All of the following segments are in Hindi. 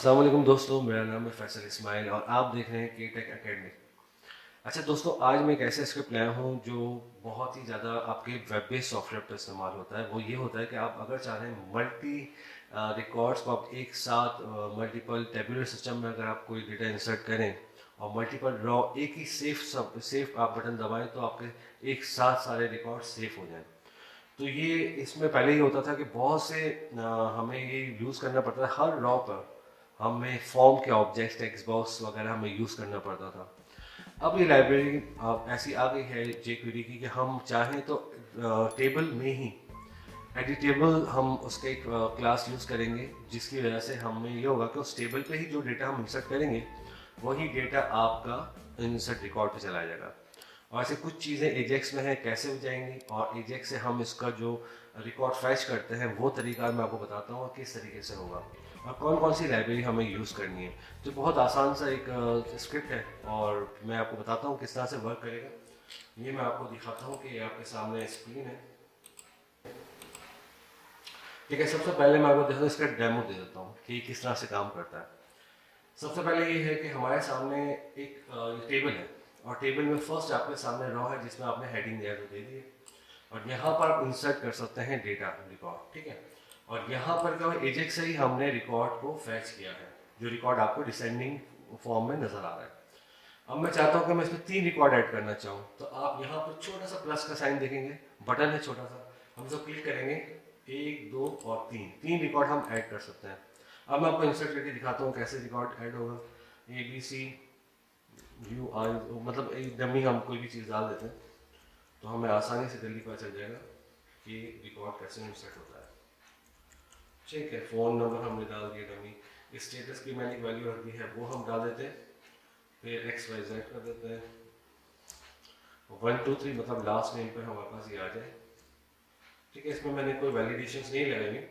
अस्सलाम वालेकुम दोस्तों, मेरा नाम है फैसल इस्माइल और आप देख रहे हैं के टेक अकेडमी। अच्छा दोस्तों, आज मैं एक ऐसे स्क्रिप्ट लाया हूँ जो बहुत ही ज़्यादा आपके वेब बेस्ड सॉफ्टवेयर पर इस्तेमाल होता है। वो ये होता है कि आप अगर चाह रहे हैं मल्टी रिकॉर्ड्स को आप एक साथ मल्टीपल टेबुलर सिस्टम में अगर आप कोई डेटा इंसर्ट करें और मल्टीपल रॉ एक ही सेफ आप बटन दबाएं तो आपके एक साथ सारे रिकॉर्ड सेफ हो जाएं। तो ये इसमें पहले ही होता था कि बहुत से हमें ये यूज़ करना पड़ता था हर रॉ पर। हमें फॉर्म के ऑब्जेक्ट्स टेक्स्ट बॉक्स वगैरह हमें यूज़ करना पड़ता था। अब ये लाइब्रेरी ऐसी आ गई है जेक्वेरी की कि हम चाहें तो टेबल में ही एडिटेबल हम उसका एक क्लास यूज़ करेंगे, जिसकी वजह से हमें ये होगा कि उस टेबल पे ही जो डेटा हम इंसर्ट करेंगे वही डेटा आपका इंसर्ट रिकॉर्ड पे चला जाएगा। और ऐसे कुछ चीज़ें एजेक्स में है कैसे हो जाएंगी, और एजेक्स से हम इसका जो रिकॉर्ड फैच करते हैं वो तरीका मैं आपको बताता हूँ किस तरीके से होगा और कौन कौन सी लाइब्रेरी हमें यूज़ करनी है। तो बहुत आसान सा एक स्क्रिप्ट है और मैं आपको बताता हूँ किस तरह से वर्क करेगा। ये मैं आपको दिखाता हूँ कि ये आपके सामने स्क्रीन है। ठीक है, सबसे पहले मैं आपको देखो इसका डेमो दे देता हूँ कि किस तरह से काम करता है। सबसे पहले ये है कि हमारे सामने एक टेबल है और टेबल में फर्स्ट आपके सामने रॉ है जिसमें आपने हेडिंग दिया तो दे दिए, और यहाँ पर आप इंसर्ट कर सकते हैं डेटा रिकॉर्ड। ठीक है, और यहाँ पर क्या है, एजेक्स से ही हमने रिकॉर्ड को फैच किया है, जो रिकॉर्ड आपको डिसेंडिंग फॉर्म में नजर आ रहा है। अब मैं चाहता हूँ कि मैं इसमें 3 रिकॉर्ड ऐड करना चाहूँ, तो आप यहाँ पर छोटा सा प्लस का साइन देखेंगे, बटन है छोटा सा, हम इसको क्लिक करेंगे, 1 2 और 3 रिकॉर्ड हम ऐड कर सकते हैं। अब मैं आपको इंसर्ट करके दिखाता हूँ कैसे रिकॉर्ड ऐड होगा। ABC UI, मतलब एक डमी हम कोई भी चीज़ डाल देते हैं तो हमें आसानी से जल्दी पता चल जाएगा कि रिकॉर्ड कैसे इंसर्ट होता है। ठीक है, फ़ोन नंबर हमने डाल दिया डमी, स्टेटस की मैंने एक वैल्यू रख दी है वो हम डाल देते हैं, फिर XYZ कर देते हैं, 1 2 3 मतलब लास्ट नेम पर हमारे पास ये आ जाए। ठीक है, इसमें मैंने कोई वैलिडेशंस नहीं लगाएंगे,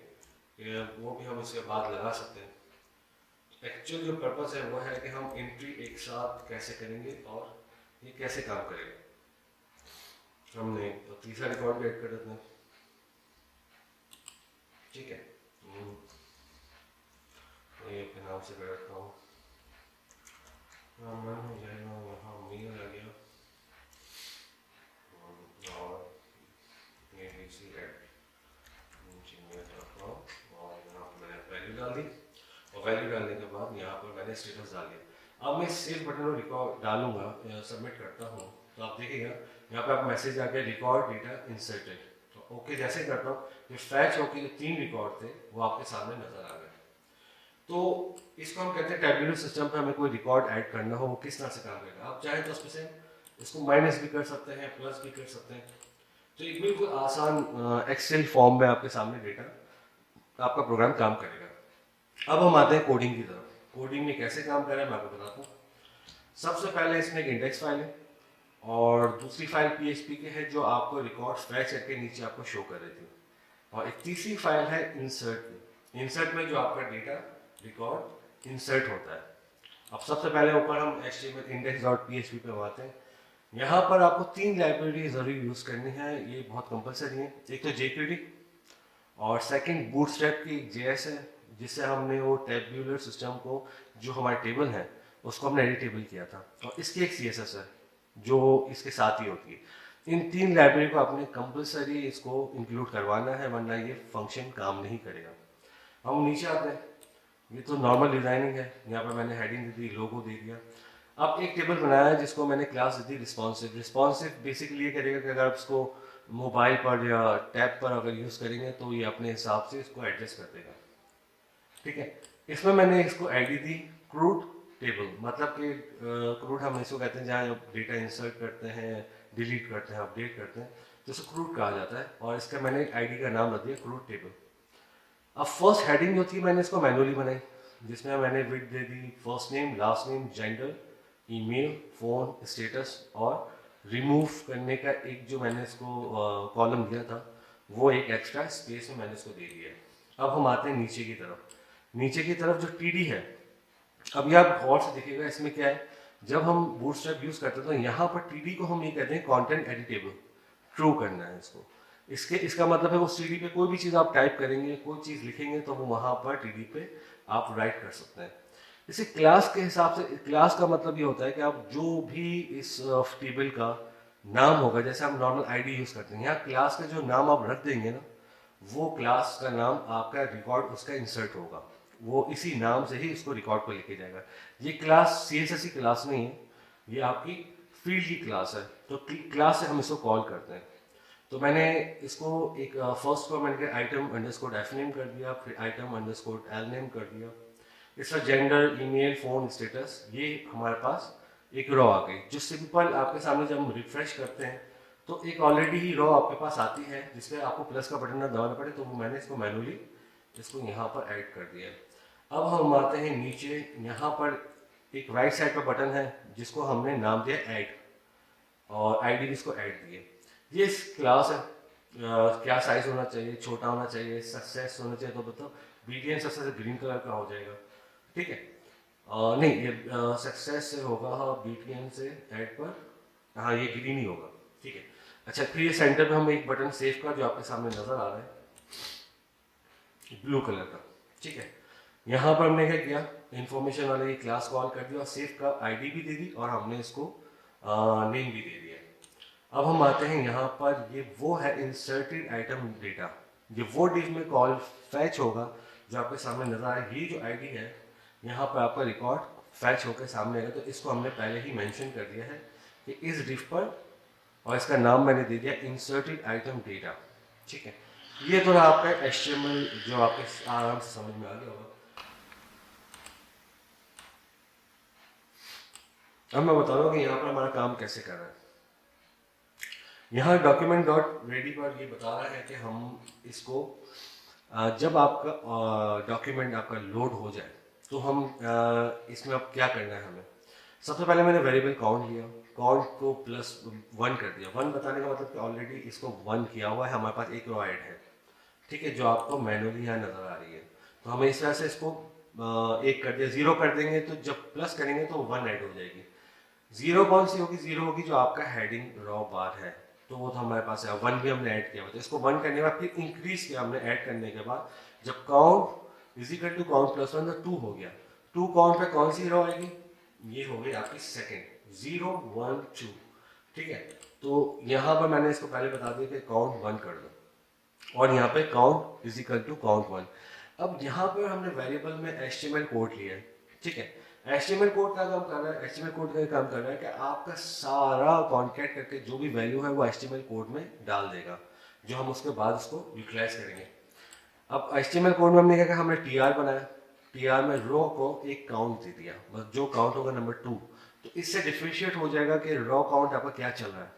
वो भी हम इसके बाद लगा सकते हैं। एक्चुअल जो पर्पस है वो है कि हम एंट्री एक साथ कैसे करेंगे और ये कैसे काम करेगा। हमने तीसरा रिकॉर्ड भी ऐड कर देते हैं। ठीक है, ये अपने नाम से कर रखता हूँ, नाम हो जाएगा, यहाँ मेल आ गया और ये नीचे gmail.com और यहाँ पर मैंने वैल्यू डाल दी और वैल्यू डालने के बाद यहाँ पर मैंने स्टेटस डाल दिया। अब मैं सेव बटन और रिकॉर्ड डालूंगा, सबमिट करता हूँ तो आप देखिएगा यहाँ पे आप मैसेज आ गया रिकॉर्ड डेटा इंसर्टेड। तो ओके जैसे ही करता हूँ जो फैच होकर जो 3 रिकॉर्ड थे वो आपके सामने नजर आ गए। तो इसको हम कहते हैं टेबुलर सिस्टम पे हमें कोई रिकॉर्ड ऐड करना हो वो किस तरह से काम करेगा। आप चाहें तो उसमें से इसको माइनस भी कर सकते हैं, प्लस भी कर सकते हैं। तो एक बिल्कुल आसान एक्सेल फॉर्म में आपके सामने डेटा आपका प्रोग्राम काम करेगा। अब हम आते हैं कोडिंग की तरफ। कोडिंग में कैसे काम करें मैं आपको बताता हूँ। सबसे पहले इसमें एक इंडेक्स फाइल है और दूसरी फाइल PHP की है जो आपको रिकॉर्ड फैच करके नीचे आपको शो कर रही थी, और एक तीसरी फाइल है इंसर्ट की। इंसर्ट में जो आपका डेटा रिकॉर्ड इंसर्ट होता है। अब सबसे पहले ऊपर हम HTML index.php पे आते हैं। यहाँ पर आपको 3 लाइब्रेरी जरूर यूज करनी है, ये बहुत कंपलसरी है। एक तो jQuery और सेकंड बूटस्ट्रैप की JS है, जिससे हमने वो टेबुलर सिस्टम को जो हमारे टेबल है उसको हमने एडिटेबल किया था, और इसकी एक CSS है जो इसके साथ ही होती है। इन 3 लाइब्रेरी को आपने कंपलसरी इसको इंक्लूड करवाना है, वरना ये फंक्शन काम नहीं करेगा। हम नीचे आते हैं, ये तो नॉर्मल डिजाइनिंग है, यहाँ पर मैंने हेडिंग दे दी, लोगो दे दिया। अब एक टेबल बनाया है जिसको मैंने क्लास दी थी रिस्पॉन्सिव। रिस्पॉन्सिव बेसिकली ये करेगा कि अगर आप इसको मोबाइल पर या टैब पर अगर यूज़ करेंगे तो ये अपने हिसाब से इसको एडजस्ट कर देगा। ठीक है, इसमें मैंने इसको आईडी दी क्रूड टेबल, मतलब कि क्रूड हम इसको कहते हैं जहाँ डेटा इंसर्ट करते हैं, डिलीट करते हैं, अपडेट करते हैं, तो इसको क्रूड कहा जाता है, और इसका मैंने आईडी का नाम रख दिया क्रूड टेबल। अब फर्स्ट हेडिंग जो थी मैंने इसको मैनुअली बनाई, जिसमें मैंने विड दे दी, first name, last name, gender, email, phone, status, और रिमूव करने का एक जो मैंने इसको कॉलम दिया था वो एक एक्स्ट्रा स्पेस में मैंने इसको दे दिया है। अब हम आते हैं नीचे की तरफ। नीचे की तरफ जो TD है, अब ये आप गौर से देखिएगा, इसमें क्या है, जब हम बूटस्ट्रैप यूज़ करते हैं तो यहाँ पर TD को हम ये कहते हैं कंटेंट एडिटेबल, ट्रू करना है इसको। इसका मतलब है उस TD पे कोई भी चीज़ आप टाइप करेंगे, कोई चीज़ लिखेंगे तो वो वहाँ पर TD पे आप राइट कर सकते हैं। इसे क्लास के हिसाब से, क्लास का मतलब ये होता है कि आप जो भी इस टेबल का नाम होगा, जैसे हम नॉर्मल आईडी यूज करते हैं, यहाँ क्लास का जो नाम आप रख देंगे ना, वो क्लास का नाम आपका रिकॉर्ड उसका इंसर्ट होगा, वो इसी नाम से ही इसको रिकॉर्ड को लेके जाएगा। ये क्लास सीएसएस की क्लास नहीं है, ये आपकी फील्ड की क्लास है, तो क्लास से हम इसको कॉल करते हैं। तो मैंने इसको एक फर्स्ट को मैंने आइटम अंडरस्कोर एफ नेम कर दिया, फिर आइटम अंडरस्कोर एल नेम कर दिया, इसका जेंडर, ईमेल, फोन स्टेटस, ये हमारे पास एक रो आ गई, जो सिंपल आपके सामने जब हम रिफ्रेश करते हैं तो एक ऑलरेडी ही रो आपके पास आती है जिसपे आपको प्लस का बटन ना दबाना पड़े, तो वो मैंने इसको मैनुअली इसको यहाँ पर ऐड कर दिया। अब हम आते हैं नीचे, यहाँ पर एक राइट साइड पर बटन है जिसको हमने नाम दिया ऐड, और आईडी भी इसको ऐड दिए। ये क्लास है, क्या साइज होना चाहिए, छोटा होना चाहिए, सक्सेस होना चाहिए, तो बताओ बीटीएन सक्सेस ग्रीन कलर का हो जाएगा, ठीक है। नहीं, ये सक्सेस से होगा, हाँ बीटीएन से ऐड पर, हाँ ये ग्रीन ही होगा, ठीक है। अच्छा, फिर ये सेंटर में हम एक बटन सेव का जो आपके सामने नजर आ रहा है ब्लू कलर का, ठीक है। यहाँ पर हमने क्या किया, इंफॉर्मेशन वाले ये क्लास कॉल कर दिया और सेव का आईडी भी दे दी और हमने इसको नेम भी दे दिया। अब हम आते हैं यहाँ पर, ये वो है इंसर्टेड आइटम डेटा, ये वो डिव में कॉल फैच होगा जो आपके सामने नजर आए। ये जो आईडी है यहाँ पर आपका रिकॉर्ड फैच होकर सामने आएगा, तो इसको हमने पहले ही मेंशन कर दिया है कि इस डिव पर, और इसका नाम मैंने दे दिया इंसर्टेड आइटम डेटा, ठीक है। ये थोड़ा आपका एचटीएमएल जो आपके आराम से समझ में आ गया होगा। अब मैं बता रहा हूँ कि यहाँ पर हमारा काम कैसे कर रहा है। यहाँ डॉक्यूमेंट डॉट रेडी पर ये बता रहा है कि हम इसको जब आपका डॉक्यूमेंट आपका लोड हो जाए तो हम इसमें अब क्या करना है हमें। सबसे पहले मैंने वेरिएबल काउंट लिया, काउंट को +1 कर दिया। 1 बताने का मतलब कि ऑलरेडी इसको 1 किया हुआ है, हमारे पास एक रो ऐड है, ठीक है, जो आपको मैनुअली यहाँ नजर आ रही है। तो हमें इस तरह से इसको 1 कर दिया। 0 कर देंगे तो जब प्लस करेंगे तो 1 ऐड हो जाएगी। 0 कौन सी होगी, 0 होगी जो आपका हेडिंग रॉ बार है, तो वो तो हमारे पास है। 1 भी हमने ऐड किया हुआ, तो इसको 1 करने के बाद फिर इंक्रीज किया हमने ऐड करने के बाद, जब count is equal to count +1 तो 2 हो गया। 2 काउंट पे कौन सी रॉ आएगी, ये हो गई आपकी सेकंड, 0 1 2, ठीक है। तो यहाँ पर मैंने इसको पहले बता दिया कि काउंट 1 कर दो, और यहाँ पे count is equal to count 1। अब यहाँ पर हमने वेरिएबल में HTML कोड लिया है, ठीक है। HTML कोड का काम कर रहा है, HTML कोड का काम कर रहा है कि आपका सारा कॉन्कैट करके जो भी वैल्यू है वो HTML कोड में डाल देगा, जो हम उसके बाद उसको यूटिलाइज करेंगे। अब HTML कोड में हमने क्या किया, हमने TR बनाया, TR में रो को एक काउंट दे दिया, बस जो काउंट होगा नंबर 2, तो इससे डिफरेंशिएट हो जाएगा कि रो काउंट आपका क्या चल रहा है,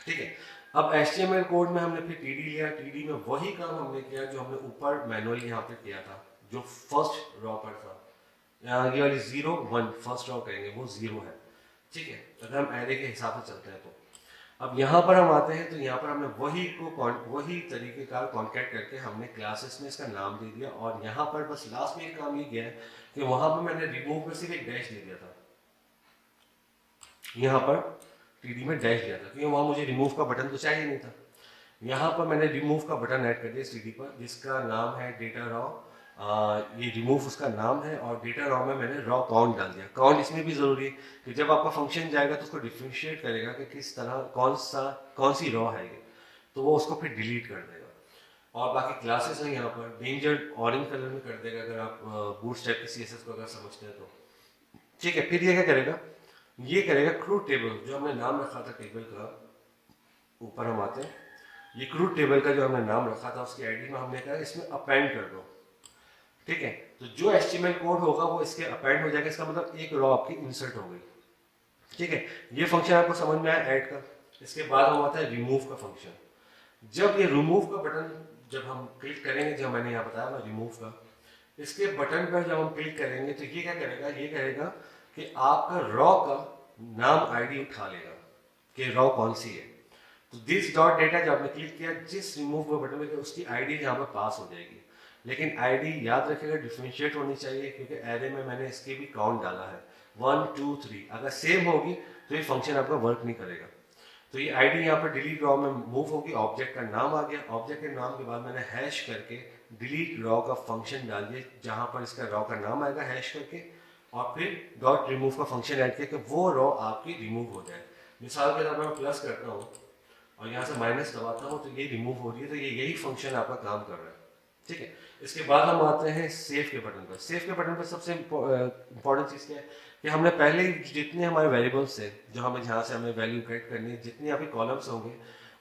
ठीक है। अब HTML कोड में हमने फिर TD लिया, TD में वही काम हमने किया जो हमने ऊपर मैनुअली यहाँ पे किया था, जो फर्स्ट रॉ पर था। ये वाली 0 1 फर्स्ट रॉ करेंगे, वो 0 है, ठीक है, अगर हम एरे के हिसाब से चलते हैं तो। अब यहाँ पर हम आते हैं, तो यहाँ पर हमने वही तरीके का कॉन्कैट करके हमने क्लासेस में इसका नाम दे दिया, और यहाँ पर बस लास्ट में एक काम ये किया है कि वहां पर मैंने रिमूव में सिर्फ एक डैश दे दिया था, यहाँ पर TD में डैश दिया था, क्योंकि वहां मुझे रिमूव का बटन तो चाहिए नहीं था। यहाँ पर मैंने रिमूव का बटन ऐड कर दिया CD पर, जिसका नाम है डेटा रॉ। ये रिमूव उसका नाम है, और डेटा रॉ में मैंने रॉ काउंट डाल दिया। काउंट इसमें भी जरूरी है कि जब आपका फंक्शन जाएगा तो उसको डिफ्रेंशिएट करेगा कि किस तरह कौन सी रॉ है ये, तो वो उसको फिर डिलीट कर देगा। और बाकी क्लासेस हैं यहाँ पर, डेंजर ऑरेंज कलर में कर देगा अगर आप बूटस्ट्रैप की CSS को अगर समझते हैं तो, ठीक है। फिर ये क्या करेगा, ये करेगा क्रूड टेबल, जो हमने नाम रखा था टेबल का, ऊपर हम आते हैं, ये क्रूड टेबल का जो हमने नाम रखा था उसकी आईडी में हमने कहा इसमें अपेंड कर दो, ठीक है। तो जो HTML कोड होगा वो इसके अपेंड हो जाएगा, इसका मतलब एक रॉ आपकी इंसर्ट हो गई, ठीक है। ये फंक्शन आपको समझ में आया ऐड का। इसके बाद हम आता है रिमूव का फंक्शन। जब ये रिमूव का बटन जब हम क्लिक करेंगे, जब मैंने यहाँ बताया ना रिमूव का, इसके बटन पर जब हम क्लिक करेंगे तो ये क्या करेगा, ये कहेगा कि आपका रॉ का नाम आईडी उठा लेगा कि रॉ कौन सी है। तो दिस डॉट डेटा जब आपने क्लिक किया, जिस रिमूव का बटन में उसकी आईडी यहाँ पर पास हो जाएगी, लेकिन आईडी याद रखिएगा डिफरेंशिएट होनी चाहिए, क्योंकि एरे में मैंने इसके भी काउंट डाला है 1 2 3, अगर सेम होगी तो ये फंक्शन आपका वर्क नहीं करेगा। तो ये आईडी यहाँ पर डिलीट रॉ में मूव होगी, ऑब्जेक्ट का नाम आ गया, ऑब्जेक्ट के नाम के बाद मैंने हैश करके डिलीट रॉ का फंक्शन डाल दिया, जहाँ पर इसका रॉ का नाम आएगा हैश करके, और फिर डॉट रिमूव का फंक्शन ऐड किया कि वो रो आपकी रिमूव हो जाए। मिसाल के तौर पर मैं प्लस करता हूँ और यहाँ से माइनस दबाता हूँ तो ये रिमूव हो रही है, तो ये यही फंक्शन आपका काम कर रहा है। ठीक है, इसके बाद हम आते हैं सेव के बटन पर। सेव के बटन पर सबसे इंपॉर्टेंट चीज़ क्या है कि हमने पहले ही जितने हमारे वेरिएबल्स थे, जो हमें जहाँ से हमें वैल्यू करेक्ट करनी है, जितने आपके कॉलम्स होंगे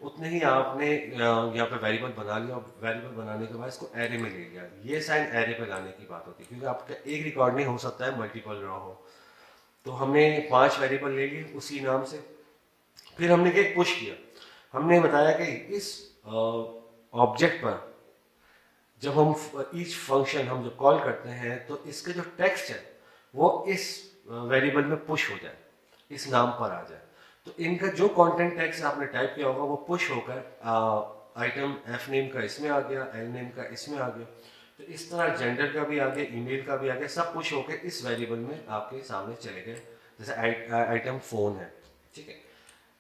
उतने ही आपने यहाँ पे वेरिएबल बना लिया, और वेरिएबल बनाने के बाद इसको एरे में ले लिया। ये साइन एरे पे लाने की बात होती है, क्योंकि आपका एक रिकॉर्ड नहीं हो सकता है, मल्टीपल रो हो। तो हमने 5 वेरिएबल ले लिए उसी नाम से। फिर हमने एक पुश किया, हमने बताया कि इस ऑब्जेक्ट पर जब हम ईच फंक्शन हम जब कॉल करते हैं तो इसके जो टेक्स्ट है वो इस वेरिएबल में पुश हो जाए, इस नाम पर आ जाए। तो इनका जो कंटेंट टेक्स्ट आपने टाइप किया होगा वो पुश होकर आइटम एफ नेम का इसमें आ गया, एल नेम का इसमें आ गया। तो इस तरह जेंडर का भी आ गया, ईमेल का भी आ गया, सब पुश होकर इस वेरिएबल में आपके सामने चले गए। जैसे आइटम फोन है, ठीक है।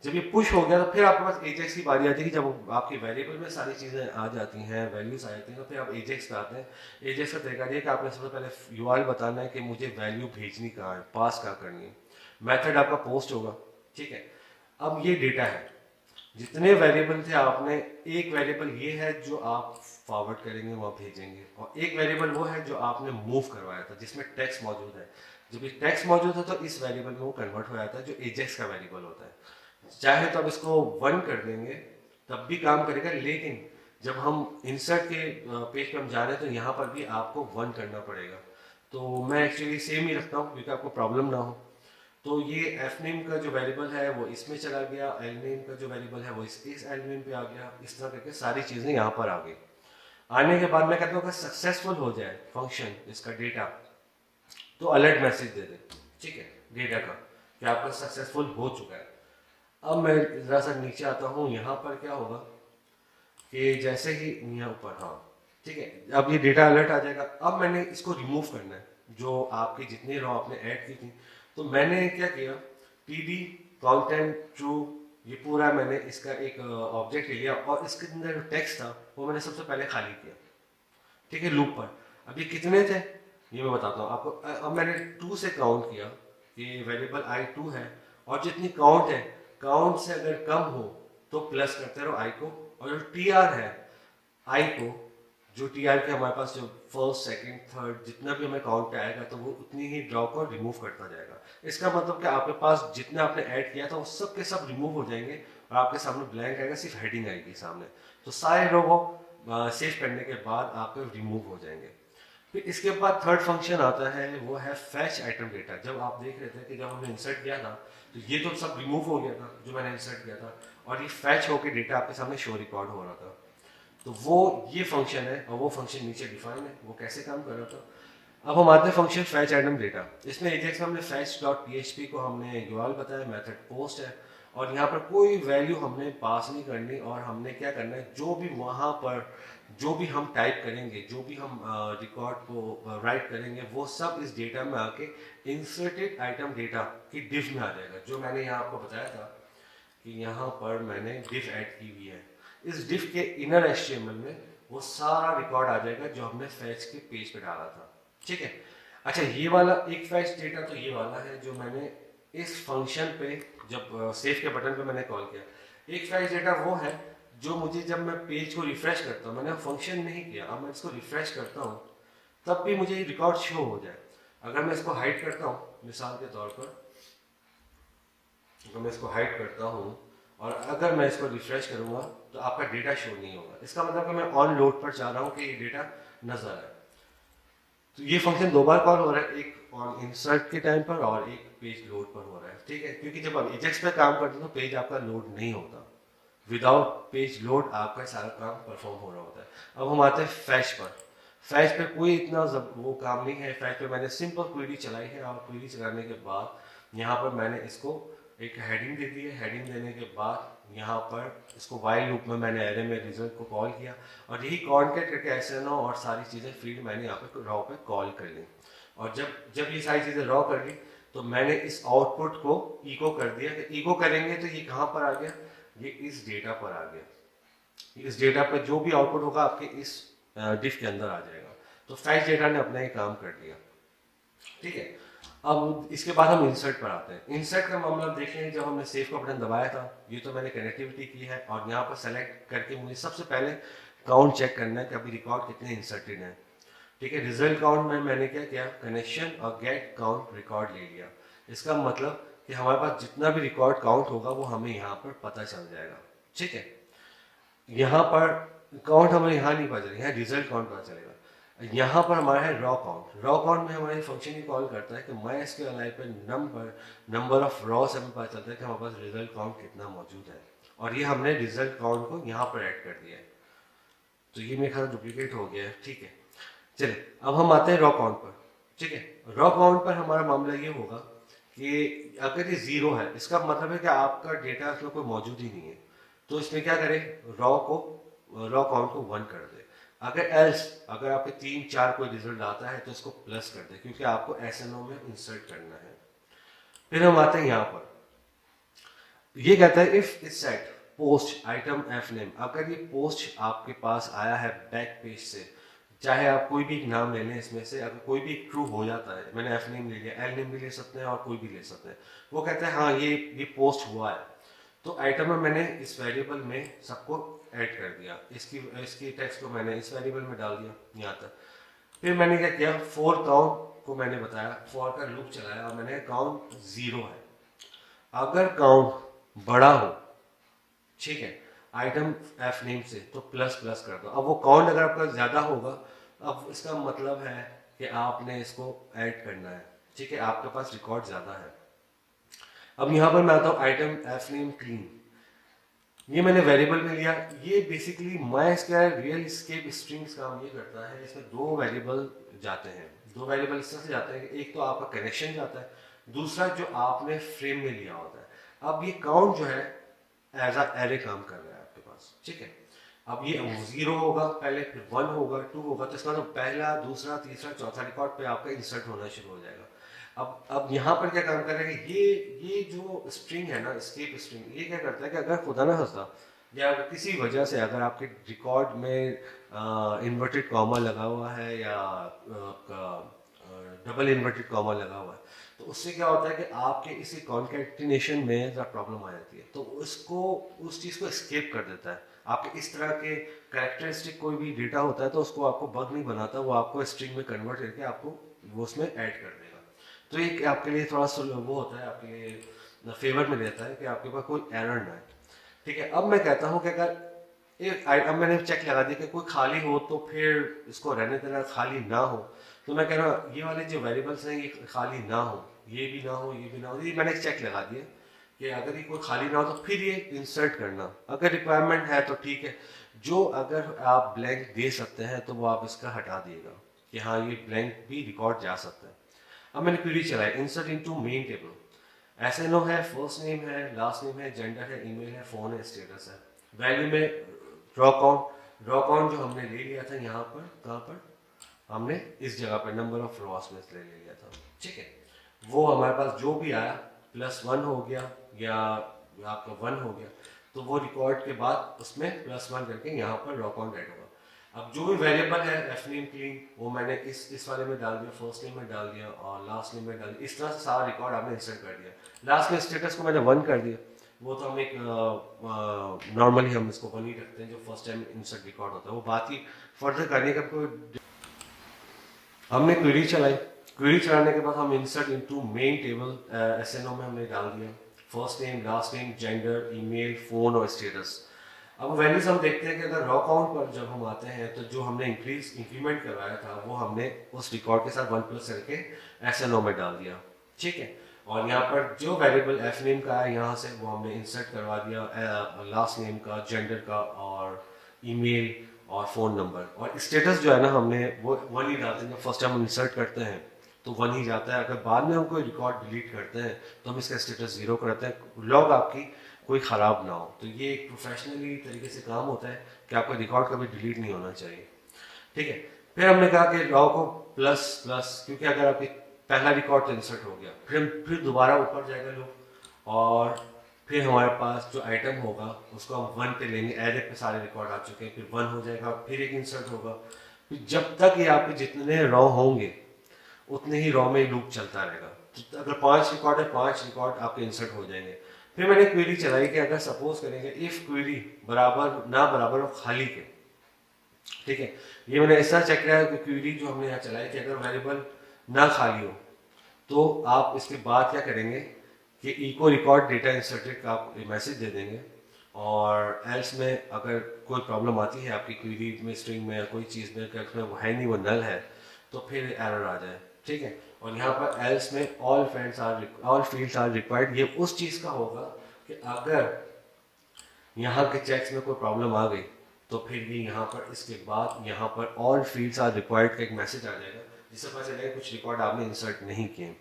जब ये पुश हो गया तो फिर आपके पास एजेक्स की बारी आती है कि जब आपके वेरिएबल में सारी चीज़ें आ जाती हैं, वैल्यूज आ जाती हैं, तो फिर आप एजेक्स पे आते हैं। एजेक्स का तरीका ये है कि आपने सबसे पहले यूआरएल बताना है कि मुझे वैल्यू भेजनी कहाँ है, पास कहाँ करनी है। मेथड आपका पोस्ट होगा, ठीक है। अब ये डेटा है, जितने वेरिएबल थे आपने, एक वेरिएबल ये है जो आप फॉरवर्ड करेंगे, वहाँ भेजेंगे, और एक वेरिएबल वो है जो आपने मूव करवाया था जिसमें टेक्स्ट मौजूद है। जब ये टेक्स्ट मौजूद है तो इस वेरिएबल में वो कन्वर्ट हो जाता है, जो एजेक्स का वेरिएबल होता है। चाहे तो अब इसको 1 कर देंगे तब भी काम करेगा, लेकिन जब हम इंसर्ट के पेज पे हम जा रहे हैं तो यहाँ पर भी आपको 1 करना पड़ेगा। तो मैं एक्चुअली सेम ही रखता हूँ क्योंकि आपको प्रॉब्लम ना हो। तो ये एफ नेम का जो वेरिएबल है वो इसमें चला गया, एल नेम का जो वेरिएबल है वो इस एल नेम पे आ गया। इस तरह करके सारी चीज़ें यहाँ पर आ गई। आने के बाद मैं कहता हूँ अगर सक्सेसफुल हो जाए फंक्शन इसका डेटा, तो अलर्ट मैसेज दे दे, ठीक है, डेटा का कि आपका सक्सेसफुल हो चुका है। अब मैं ज़रा सा नीचे आता हूँ, यहाँ पर क्या होगा कि जैसे ही यहाँ ऊपर, हाँ ठीक है, अब ये डेटा अलर्ट आ जाएगा। अब मैंने इसको रिमूव करना है, जो आपकी जितनी रो आपने ऐड की थी। तो मैंने क्या किया, टीडी कंटेंट ट्रू, ये पूरा मैंने इसका एक ऑब्जेक्ट ले लिया और इसके अंदर जो टेक्स्ट था वो मैंने सबसे पहले खाली किया, ठीक है, लूप पर। अब ये कितने थे ये मैं बताता हूँ आपको। अब मैंने 2 से काउंट किया कि वेरिएबल आई 2 है, और जितनी काउंट है, काउंट से अगर कम हो तो प्लस करते रहो आई को, और जो टी आर है आई को, जो टी आर के हमारे पास जो फर्स्ट सेकंड थर्ड जितना भी हमें काउंट पे आएगा तो वो उतनी ही ड्रॉ को रिमूव करता जाएगा। इसका मतलब कि आपके पास जितना आपने ऐड किया था वो सब के सब रिमूव हो जाएंगे और आपके सामने ब्लैंक आएगा, सिर्फ हेडिंग आएगी सामने। तो सारे रो वो सेव करने के बाद आपके रिमूव हो जाएंगे। फिर इसके बाद थर्ड फंक्शन आता है, वो है फैच आइटम डेटा। जब आप देख रहे थे कि जब हमने इंसर्ट किया था तो ये तो सब रिमूव हो गया था जो मैंने इंसर्ट किया था, और ये फैच होकर डेटा आपके सामने शो रिकॉर्ड हो रहा था। तो वो ये फंक्शन है, और वो फंक्शन नीचे डिफाइन है, वो कैसे काम कर रहा था। अब हम आते हैं फंक्शन फैच आइटम डेटा। इसमें एजेक्स में हमने फैच डॉट पीएचपी को हमने यूआरएल बताया, मेथड पोस्ट है, और यहाँ पर कोई वैल्यू हमने पास नहीं करनी, और हमने क्या करना है, जो भी वहाँ पर जो भी हम टाइप करेंगे, जो भी हम रिकॉर्ड को राइट करेंगे, वो सब इस डेटा में आके इंसर्टेड आइटम डेटा की डिव में आ जाएगा। जो मैंने यहाँ आपको बताया था कि यहाँ पर मैंने डिव ऐड की हुई है, इस डिव के इनर एचटीएमएल में वो सारा रिकॉर्ड आ जाएगा जो हमने फैच के पेज पे डाला था, ठीक है। अच्छा, ये वाला एक फैच डेटा तो ये वाला है जो मैंने इस फंक्शन पे जब सेव के बटन पे मैंने कॉल किया। एक फैच डेटा वो है जो मुझे जब मैं पेज को रिफ्रेश करता हूँ, मैंने फंक्शन नहीं किया, अब मैं इसको रिफ्रेश करता हूँ तब भी मुझे रिकॉर्ड शो हो जाए। अगर मैं इसको हाइड करता हूँ मिसाल के तौर पर, अगर मैं इसको हाइड करता हूँ और अगर मैं इसको रिफ्रेश करूँगा तो आपका डेटा शो नहीं होगा। इसका मतलब कि मैं ऑन लोड पर चाह रहा हूँ कि ये डेटा नजर आए। तो ये फंक्शन 2 बार कॉल हो रहा है, एक ऑन इंसर्ट के टाइम पर और एक पेज लोड पर हो रहा है, ठीक है। क्योंकि जब आप एजेक्स पे काम करते हो तो पेज आपका लोड नहीं होता, विदाउट पेज लोड आपका सारा काम परफॉर्म हो रहा होता है। अब हम आते हैं फैच पर। फैच पे कोई इतना वो काम नहीं है। फैच पे मैंने सिंपल क्वेरी चलाई है, और क्वेरी चलाने के बाद यहाँ पर मैंने इसको एक हेडिंग दे दी है। हेडिंग देने के बाद यहाँ पर इसको वाइल लूप में मैंने एरे में रिजल्ट को कॉल किया, और यही कॉन्केट करके एसएनओ और सारी चीज़ें फील्ड मैंने यहाँ पे रॉ पे कॉल कर ली। और जब जब ये सारी चीज़ें रॉ कर ली तो मैंने इस आउटपुट को इको कर दिया। कि इको करेंगे तो ये कहाँ पर आ गया, ये इस डेटा पर आ गया। इस डेटा पर जो भी आउटपुट होगा आपके इस डिफ के अंदर आ जाएगा। तो फैच डेटा ने अपना ही काम कर दिया, ठीक है। अब इसके बाद हम इंसर्ट पर आते हैं। इंसर्ट का मामला देखें, जब हमने सेव का बटन दबाया था, ये तो मैंने कनेक्टिविटी की है और यहाँ पर सेलेक्ट करके मुझे सबसे पहले काउंट चेक करना है कि अभी रिकॉर्ड कितने इंसर्टेड हैं। ठीक है, रिजल्ट काउंट में मैंने क्या किया, कनेक्शन और गेट काउंट रिकॉर्ड ले लिया। इसका मतलब कि हमारे पास जितना भी रिकॉर्ड काउंट होगा वो हमें यहाँ पर पता चल जाएगा। ठीक है, यहाँ पर काउंट हमें यहाँ नहीं पता चलेगा, यहाँ रिजल्ट काउंट पता चलेगा। यहाँ पर हमारा है रॉ काउंट। रॉ काउंट में हमारे फंक्शन ही कॉल करता है कि मैं इसके अलाइव पे नंबर ऑफ रॉ से हमें पता चलता है कि हमारे पास रिजल्ट काउंट कितना मौजूद है, और ये हमने रिजल्ट काउंट को यहाँ पर ऐड कर दिया है। तो ये मेरे ख्याल डुप्लीकेट हो गया है। ठीक है, चलिए अब हम आते हैं रॉ काउंट पर। ठीक है, रॉ काउंट पर हमारा मामला ये होगा कि अगर ये 0 है, इसका मतलब है कि आपका डेटा इसमें कोई मौजूद ही नहीं है। तो इसमें क्या करें, रॉ काउंट को 1 कर दे। अगर आपके 3-4 कोई रिजल्ट आता है तो इसको प्लस कर दे, क्योंकि आपको SNO में इंसर्ट करना है। फिर हम आते हैं यहाँ पर, ये कहता है if it set post item F name. अगर ये पोस्ट आपके पास आया है बैक पेज से, चाहे आप कोई भी एक नाम ले लें इसमें से, अगर कोई भी ट्रू हो जाता है, मैंने एफ नेम ले लिया, एल नेम भी ले सकते हैं और कोई भी ले सकते हैं, वो कहता है हाँ ये पोस्ट हुआ है, तो आइटम में मैंने इस वेरिएबल में सबको ऐड कर दिया, इसकी टेक्स्ट को मैंने इस वेरिएबल में डाल दिया यहाँ तक। फिर मैंने क्या किया, फॉर काउंट को मैंने बताया, फॉर का लूप चलाया और मैंने काउंट 0 है। अगर काउंट बड़ा हो, ठीक है, आइटम एफ नेम से, तो प्लस प्लस कर दो। अब वो काउंट अगर आपका ज्यादा होगा, अब इसका मतलब है कि आपने इसको ऐड करना है। ठीक है, आपके पास रिकॉर्ड ज्यादा है। अब यहां पर मैं आता हूं आइटम एफ नेम क्लीन, ये मैंने वेरिएबल में लिया। ये basically MySQL real escape strings काम ये करता है, इसमें 2 वेरिएबल जाते हैं। 2 वेरिएबल इस तरह से जाते हैं, एक तो आपका कनेक्शन जाता है, दूसरा जो आपने फ्रेम में लिया होता है। अब ये काउंट जो है एज अ एरे काम कर रहा है आपके पास। ठीक है, अब ये 0 होगा पहले, फिर 1 होगा, 2 होगा, तो इसका तो पहला, दूसरा, तीसरा, चौथा रिकॉर्ड पे आपका इंसर्ट होना शुरू हो जाएगा। अब यहाँ पर क्या काम कर रहा है, ये जो स्ट्रिंग है ना, एस्केप स्ट्रिंग, ये क्या करता है कि अगर खुदा ना खास्ता या किसी वजह से अगर आपके रिकॉर्ड में इन्वर्टेड कॉमा लगा हुआ है या आपका डबल इन्वर्टेड कॉमा लगा हुआ है, तो उससे क्या होता है कि आपके इसी कॉन्कैटिनेशन में ज़रा प्रॉब्लम आ जाती है, तो उसको उस चीज़ को एस्केप कर देता है। आपके इस तरह के कैरेक्टरिस्टिक कोई भी डेटा होता है तो उसको आपको बग नहीं बनाता, वो आपको स्ट्रिंग में कन्वर्ट करके आपको वो उसमें ऐड कर देगा। तो ये आपके लिए थोड़ा सा वो होता है, आपके लिए फेवर में रहता है कि आपके पास कोई एरर ना है। ठीक है, अब मैं कहता हूँ कि अगर अब मैंने चेक लगा दिया कि कोई खाली हो तो फिर इसको रहने देना, खाली ना हो तो मैं कह रहा हूँ ये वाले जो वेरिएबल्स हैं ये खाली ना हो, ये भी ना हो, ये भी ना हो, ये मैंने चेक लगा दिया कि अगर ये कोई खाली ना हो तो फिर ये इंसर्ट करना, अगर रिक्वायरमेंट है तो ठीक है। जो अगर आप ब्लैंक दे सकते हैं तो वो आप इसका हटा दिएगा कि हाँ ये ब्लैंक भी रिकॉर्ड जा सकता है। अब मैंने क्वेरी चलाई, insert into main table, SNO है, फर्स्ट नेम है, लास्ट नेम है, जेंडर है, ईमेल है, फोन है, स्टेटस है। वैल्यू में ड्रॉ काउंट जो हमने ले लिया था यहाँ पर, कहाँ पर हमने इस जगह पर नंबर ऑफ रॉस में ले लिया था। ठीक है, वो हमारे पास जो भी आया +1 हो गया या आपका 1 हो गया, तो वो रिकॉर्ड के बाद उसमें +1 करके यहाँ पर रॉ काउंट ऐड होगा। अब जो भी वेरिएबल है एफ नेम क्लीन, वो मैंने इस वाले में डाल दिया, फर्स्ट नेम में डाल दिया और लास्ट नेम में डाल दिया। इस तरह से सारा रिकॉर्ड आपने इंसर्ट कर दिया। लास्ट में स्टेटस को मैंने 1 कर दिया, वो तो हम एक नॉर्मली हम इसको 1 ही रखते हैं जो फर्स्ट टाइम इंसर्ट रिकॉर्ड होता है, वो बात ही फर्दर करने का कोई। हमने क्वेरी चलाई, क्वेरी चलाने के बाद हम insert into main table SNO में हमने डाल दिया first name, last name, gender, email, phone और स्टेटस। अब वैल्यूज हम देखते हैं कि अगर रॉ काउंट पर जब हम आते हैं तो जो हमने इंक्रीमेंट करवाया था वो हमने उस रिकॉर्ड के साथ 1 प्लस करके SNO में डाल दिया। ठीक है, और यहाँ पर जो वेरिएबल एफ नेम का है यहाँ से वो हमने इंसर्ट करवा दिया, लास्ट नेम का, जेंडर का और ईमेल और फ़ोन नंबर। और स्टेटस जो है ना हमने वो 1 ही डालते हैं, जब फर्स्ट टाइम हम इंसर्ट करते हैं तो 1 ही जाता है। अगर बाद में हम कोई रिकॉर्ड डिलीट करते हैं तो हम इसका स्टेटस 0 करते हैं, लॉग आपकी कोई ख़राब ना हो। तो ये एक प्रोफेशनली तरीके से काम होता है कि आपका रिकॉर्ड कभी डिलीट नहीं होना चाहिए। ठीक है, फिर हमने कहा कि रॉ को प्लस प्लस, क्योंकि अगर आपके पहला रिकॉर्ड तो इंसर्ट हो गया, फिर दोबारा ऊपर जाएगा लोग और फिर हमारे पास जो आइटम होगा उसको हम 1 पे लेंगे, एरे पे सारे रिकॉर्ड आ चुके हैं, फिर 1 हो जाएगा, फिर एक इंसर्ट होगा, फिर जब तक ये आपके जितने रॉ होंगे उतने ही रॉ में लूप चलता रहेगा। तो अगर 5 रिकॉर्ड है 5 रिकॉर्ड आपके इंसर्ट हो जाएंगे। फिर मैंने क्वेरी चलाई कि अगर सपोज करेंगे इफ क्वेरी बराबर ना बराबर हो खाली के, ठीक है, ये मैंने ऐसा चेक किया कि क्वेरी जो हमने यहाँ चलाई कि अगर वेरिएबल ना खाली हो तो आप इसके बाद क्या करेंगे कि इको रिकॉर्ड डेटा इंसर्टेड का आप मैसेज दे देंगे, और एल्स में अगर कोई प्रॉब्लम आती है आपकी क्वेरी में स्ट्रिंग में या कोई चीज़ में अगर उसमें वो है नहीं वो नल है तो फिर एरर आ जाए, ठीक है। और यहाँ पर एल्स में ऑल फील्ड्स आर रिक्वायर्ड, ये उस चीज़ का होगा कि अगर यहाँ के चेक्स में कोई प्रॉब्लम आ गई तो फिर भी यहाँ पर इसके बाद यहाँ पर ऑल फील्ड्स आर रिक्वायर्ड का एक मैसेज आ जाएगा जिससे पता चलेगा कुछ रिकॉर्ड आपने इंसर्ट नहीं किए।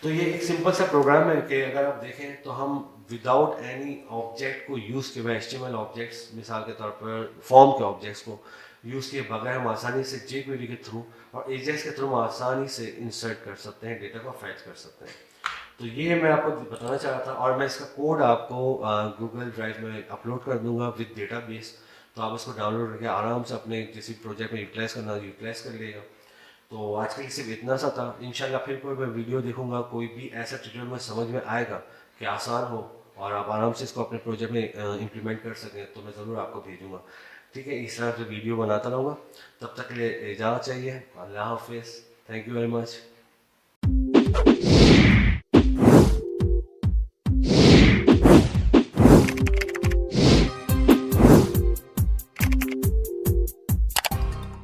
तो ये एक सिंपल सा प्रोग्राम है कि अगर आप देखें तो हम विदाउट एनी ऑब्जेक्ट को यूज़ किए हुए HTML ऑब्जेक्ट्स, मिसाल के तौर पर फॉर्म के ऑब्जेक्ट्स को यूज़ किए बगैर हम आसानी से jQuery के थ्रू और एजेक्स के थ्रू हम आसानी से इंसर्ट कर सकते हैं, डेटा को फैच कर सकते हैं। तो ये मैं आपको बताना चाह रहा था, और मैं इसका कोड आपको गूगल ड्राइव में अपलोड कर दूंगा विद डेटाबेस, तो आप उसको डाउनलोड करके आराम से अपने किसी प्रोजेक्ट में यूटिलाइज कर लेगा। तो आज के लिए सिर्फ इतना सा था। इंशाल्लाह फिर कोई मैं वीडियो देखूंगा, कोई भी ऐसा ट्यूटोरियल में समझ में आएगा कि आसान हो और आप आराम से इसको अपने प्रोजेक्ट में इम्प्लीमेंट कर सकें तो मैं ज़रूर आपको भेजूंगा, ठीक है। इस तरह से वीडियो बनाता रहूँगा। तब तक के लिए इजाज़त चाहिए। अल्लाह हाफिज़। Thank you very much.